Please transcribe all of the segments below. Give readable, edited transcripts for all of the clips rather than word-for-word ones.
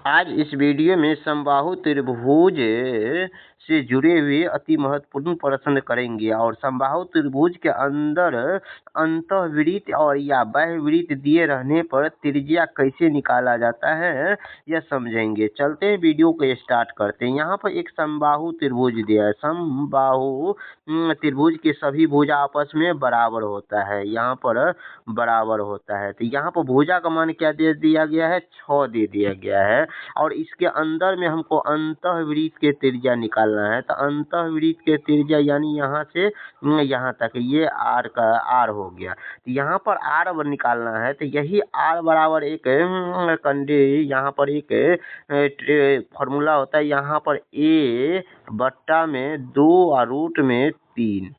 आज इस वीडियो में समबाहु त्रिभुज से जुड़े हुए अति महत्वपूर्ण प्रश्न करेंगे और समबाहु त्रिभुज के अंदर अंतःवृत्त और या बाह्यवृत्त दिए रहने पर त्रिज्या कैसे निकाला जाता है यह समझेंगे। चलते हैं वीडियो को स्टार्ट करते हैं। यहाँ पर एक समबाहु त्रिभुज दिया है। समबाहु त्रिभुज के सभी भुजा आपस में बराबर होता है, यहाँ पर बराबर होता है। तो यहाँ पर भुजा का मान क्या दे दिया गया है, 6 दे दिया गया है और इसके अंदर में हमको अंतःवृत्त के त्रिज्या निकालना है। तो अंतःवृत्त के त्रिज्या यानी यहाँ से यहाँ तक ये आर का आर हो गया। तो यहाँ पर आर निकालना है। तो यही आर बराबर एक कंडे यहाँ पर एक फॉर्मूला होता है। यहाँ पर ए बट्टा में 2 और रूट में 3,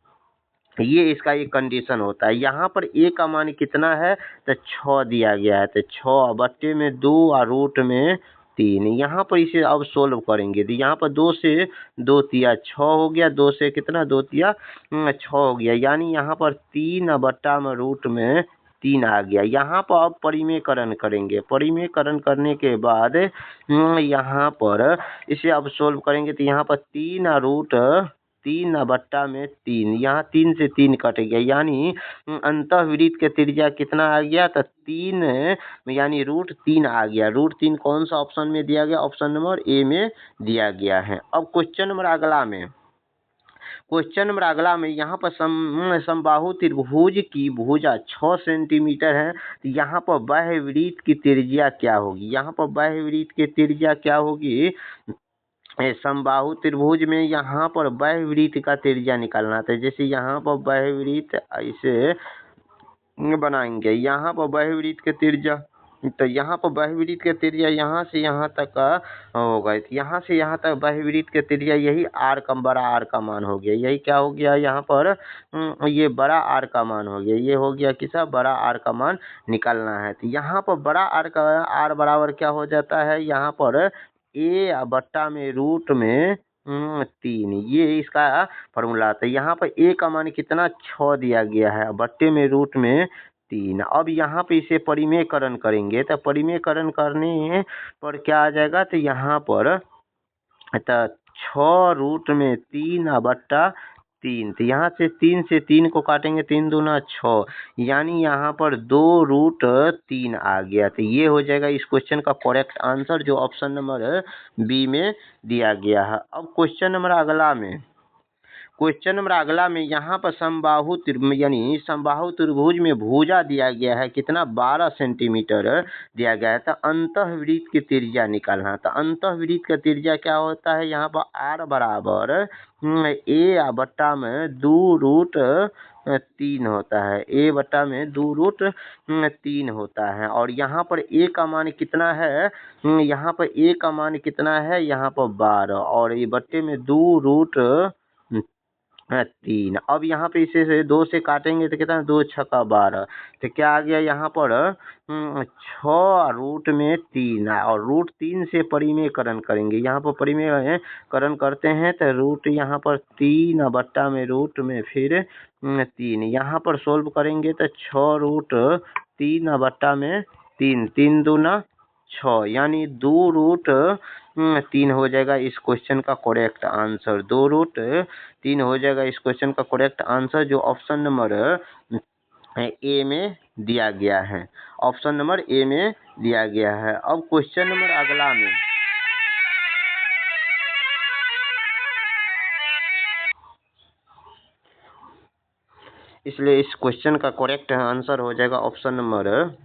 ये इसका एक कंडीशन होता है। यहाँ पर ए का मान कितना है, तो 6 दिया गया है। तो 6 बट्टे में 2 और रूट में 3। यहाँ पर इसे अब सोल्व करेंगे तो यहाँ पर 2 से 2 तिया 6 हो गया, 2 से कितना 2 तिया 6 हो गया, यानी यहाँ पर 3 बट्टा में रूट में 3 आ गया। यहाँ पर अब परिमेयकरण करेंगे। परिमेयकरण करने के बाद यहाँ पर इसे अब सोल्व करेंगे तो यहाँ पर 3 रूट 3 बट्टा में 3, यहाँ 3 से 3 कट गया, यानी अंतःवृत्त के त्रिज्या कितना आ गया, तो 3 यानी रूट 3 आ गया। रूट 3 कौन सा ऑप्शन में दिया गया, ऑप्शन नंबर ए में दिया गया है। अब क्वेश्चन नंबर अगला में यहाँ पर समबाहु त्रिभुज की भुजा 6 सेंटीमीटर है। तो यहाँ पर बाह्यवृत्त की त्रिज्या क्या होगी, यहाँ पर बाह्यवृत्त की त्रिज्या क्या होगी, समबाहु त्रिभुज में यहाँ पर बाह्यवृत्त का त्रिज्या निकालना था। जैसे यहाँ पर बाह्यवृत्त ऐसे बनाएंगे, यहाँ पर बाह्यवृत्त के त्रिज्या, तो यहाँ पर बाह्यवृत्त के त्रिज्या यहाँ से यहाँ तक का होगा। यहाँ से यहाँ तक बाह्यवृत्त के त्रिज्या यही आर का बड़ा आर का मान हो गया। यही क्या हो गया, यहाँ पर ये बड़ा आर का मान हो गया। ये हो गया किसा, बड़ा आर का मान निकालना है। तो यहाँ पर बड़ा आर का आर बराबर क्या हो जाता है, यहाँ पर ए बट्टा में रूट में 3, ये इसका फॉर्मूला था। यहाँ पर ए का मान कितना 6 दिया गया है, बट्टे में रूट में 3। अब यहाँ पे इसे परिमेयकरण करेंगे तो परिमेयकरण करने पर क्या आ जाएगा, तो यहाँ पर तो 6 रूट में 3 बट्टा 3, तो यहाँ से 3 से 3 को काटेंगे, 3 दूना 6, यानी यहाँ पर 2 रूट 3 आ गया। तो ये हो जाएगा इस क्वेश्चन का करेक्ट आंसर, जो ऑप्शन नंबर बी में दिया गया है। अब क्वेश्चन नंबर अगला में यहाँ पर समबाहु त्रिभुज में भुजा दिया गया है कितना, 12 सेंटीमीटर दिया गया है। तो अंतःवृत्त की त्रिज्या निकालना। तो अंतःवृत्त का त्रिज्या क्या होता है, यहाँ पर आर बराबर ए बट्टा में 2 रूट 3 होता है। ए बट्टा में 2 रूट 3 होता है और यहाँ पर ए का मान कितना है, यहाँ पर ए का मान कितना है, यहाँ पर 12 और ये बट्टे में 2 रूट 3। अब यहाँ पे इसे से 2 से काटेंगे तो कितना, 2 छक्का 12, तो क्या आ गया यहाँ पर 6 रूट में 3 और रूट 3 से परिमेयकरण करेंगे। यहाँ पर परिमेयकरण करते हैं तो रूट यहाँ पर 3 बट्टा में रूट में फिर 3, यहाँ पर सोल्व करेंगे तो 6 रूट 3 बट्टा में 3, 3 दूना 6, यानी 2 रूट 3 हो जाएगा इस क्वेश्चन का करेक्ट आंसर। 2 रूट 3 हो जाएगा इस क्वेश्चन का करेक्ट आंसर, जो ऑप्शन नंबर ए में दिया गया है। ऑप्शन नंबर ए में दिया गया है। अब क्वेश्चन नंबर अगला में इसलिए इस क्वेश्चन का करेक्ट आंसर हो जाएगा ऑप्शन नंबर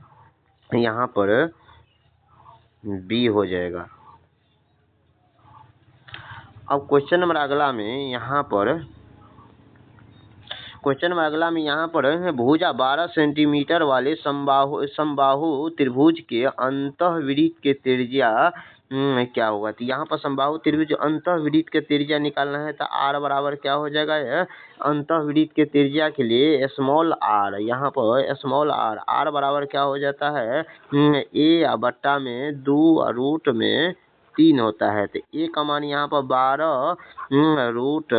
यहाँ पर बी हो जाएगा। अब क्वेश्चन नंबर अगला में यहाँ पर भुजा 12 सेंटीमीटर वाले समबाहु त्रिभुज के अंतःवृत्त के त्रिज्या क्या होगा। तो यहाँ पर समबाहु त्रिभुज अंतःवृत्त के त्रिज्या निकालना है। तो आर बराबर क्या हो जाएगा, अंतःवृत्त के त्रिज्या के लिए स्मॉल आर, यहाँ पर स्मॉल आर बराबर क्या हो जाता है, ए बट्टा में 2 रूट में 3 होता है। तो ए का मान यहाँ पर 12 रूट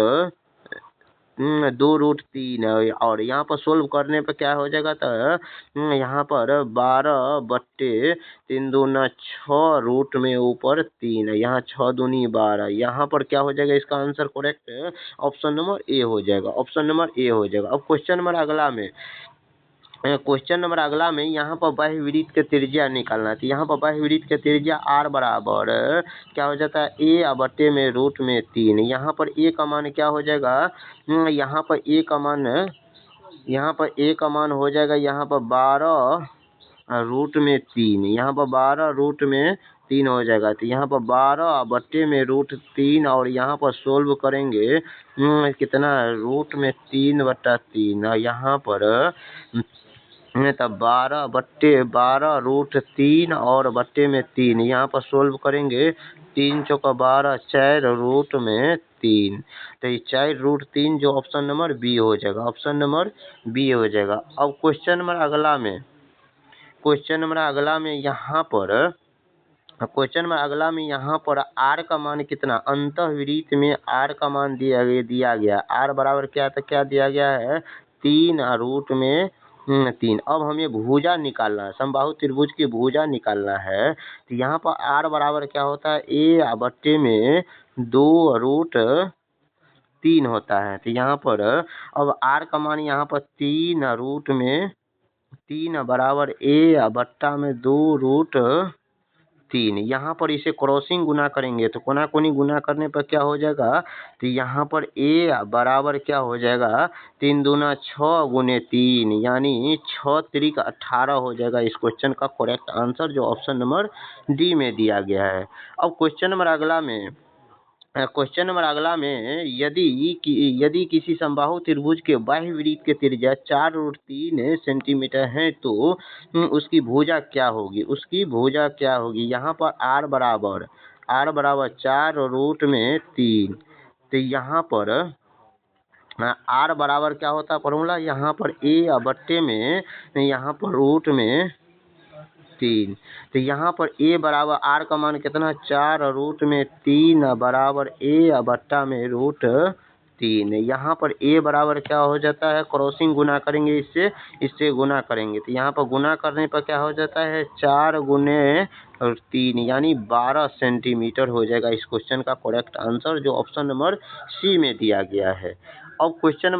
2√3 है और यहाँ पर सोल्व करने पर क्या हो जाएगा, तो यहाँ पर 12/3 दूना 6 रूट में ऊपर 3 है, यहाँ 6 दूनी 12, यहाँ पर क्या हो जाएगा, इसका answer correct option number A हो जाएगा, ऑप्शन नंबर ए हो जाएगा। अब क्वेश्चन नंबर अगला में यहाँ पर बाह्यवृत्त के त्रिज्या निकालना है। तो यहाँ पर बाह्यवृत्त के त्रिज्या r बराबर क्या हो जाता है, a/बटे में रूट में 3। यहाँ पर a का मान क्या हो जाएगा, यहाँ पर a का मान हो जाएगा यहाँ पर 12√3, यहाँ पर 12√3 हो जाएगा। तो यहाँ पर 12/√3 और यहाँ पर सोल्व करेंगे कितना, √3/3 और यहाँ पर तब 12/12√3 और बट्टे में 3, यहाँ पर सोल्व करेंगे 3 चौका 12, 4√3। तो ये 4√3 जो ऑप्शन नंबर बी हो जाएगा, ऑप्शन नंबर बी हो जाएगा। अब क्वेश्चन नंबर अगला में यहाँ पर r का मान कितना, अंतःवृत्त में r का मान दिया गया, r बराबर क्या दिया गया है, 3√3। अब हमें भुजा निकालना है, समबाहु त्रिभुज की भुजा निकालना है। तो यहाँ पर r बराबर क्या होता है, a/बट्टे में 2√3 होता है। तो यहाँ पर अब r का मान यहाँ पर 3√3 बराबर a/बट्टा में 2√3। यहाँ पर इसे क्रॉसिंग गुना करेंगे तो कोना कोनी गुना करने पर क्या हो जाएगा, तो यहाँ पर a बराबर क्या हो जाएगा, 3 दूना 6 गुने 3 यानी 6 त्रिक 18 हो जाएगा। इस क्वेश्चन का करेक्ट आंसर जो ऑप्शन नंबर डी में दिया गया है। अब क्वेश्चन नंबर अगला में यदि किसी समबाहु त्रिभुज के बाह्यवृत्त के त्रिज्या 4√3 सेंटीमीटर है तो उसकी भुजा क्या होगी, यहाँ पर r बराबर 4√3। तो यहाँ पर r बराबर क्या होता है फॉर्मूला, यहाँ पर a/बट्टे में यहाँ पर रूट में 3। तो यहाँ पर a बराबर r का मान कितना, 4√3 बराबर a/बट्टा में √3। यहाँ पर a बराबर क्या हो जाता है, क्रॉसिंग गुना करेंगे, इससे गुना करेंगे। तो यहाँ पर गुना करने पर क्या हो जाता है, 4 गुने 3 यानी 12 सेंटीमीटर हो जाएगा। इस क्वेश्चन का करेक्ट आंसर जो ऑप्शन नंबर सी में दिया गया है। अब क्वेश्चन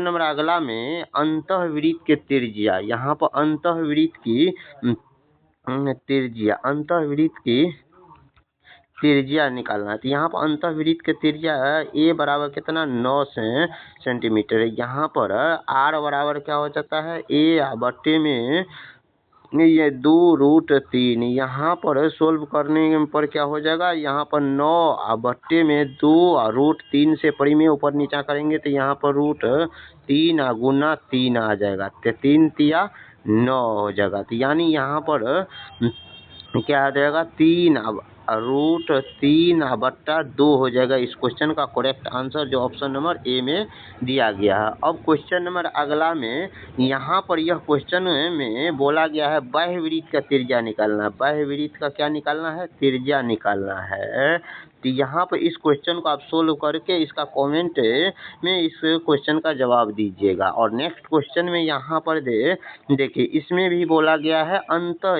नंबर अगला में अंतःवृत्त के त्रिज्या, यहाँ पर अंतःवृत्त की त्रिज्या निकालना है। तो यहाँ पर अंतःवृत्त के त्रिज्या a बराबर कितना, 9 सेंटीमीटर। यहाँ पर r बराबर क्या हो जाता है, a/बट्टे में ये 2√3। यहाँ पर सोल्व करने पर क्या हो जाएगा, यहाँ पर 9/बट्टे में 2√3 से परिमेय ऊपर नीचा करेंगे तो यहाँ पर √3 गुना 3 आ जाएगा, तो 3 तिया 9 हो जाएगा। तो यानी यहाँ पर क्या आ जाएगा, 3√3/2 हो जाएगा। इस क्वेश्चन का करेक्ट आंसर जो ऑप्शन नंबर ए में दिया गया है। अब क्वेश्चन नंबर अगला में यहाँ पर यह क्वेश्चन में बोला गया है बाह्यवृत्त का त्रिज्या निकालना। बाह्यवृत्त का क्या निकालना है, त्रिज्या निकालना है। तो यहाँ पर इस क्वेश्चन को आप सोल्व करके इसका कमेंट में इस क्वेश्चन का जवाब दीजिएगा। और नेक्स्ट क्वेश्चन में यहाँ पर देखिए इसमें भी बोला गया है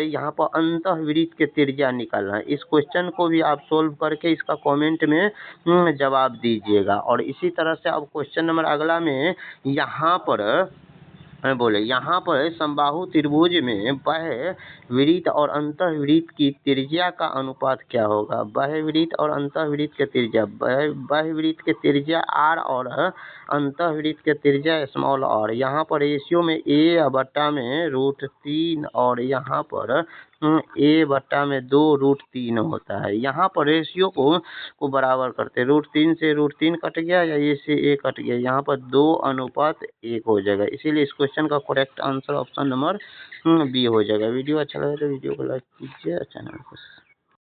यहाँ पर अंतःवृत्त के त्रिज्या निकालना है। इस क्वेश्चन को भी आप सोल्व करके इसका कमेंट में जवाब दीजिएगा। और इसी तरह से अब क्वेश्चन नंबर अगला में यहाँ पर समबाहु त्रिभुज में बाह्यवृत्त और अंतःवृत्त की त्रिज्या का अनुपात क्या होगा। बाह्यवृत्त और अंतःवृत्त के त्रिज्या, बाह्यवृत्त के त्रिज्या r और अंतःवृत्त के त्रिज्या स्मॉल r। यहाँ पर रेशियो में a/बट्टा में √3 और यहाँ पर a/बट्टा में 2√3 होता है। यहाँ पर रेशियो को बराबर करते, √3 से √3 कट गया या a से a कट गया, यहाँ पर 2:1 हो जाएगा। इसीलिए इस क्वेश्चन का correct answer option number B हो जाएगा। वीडियो अच्छा लगे तो वीडियो को लाइक कीजिए, चैनल को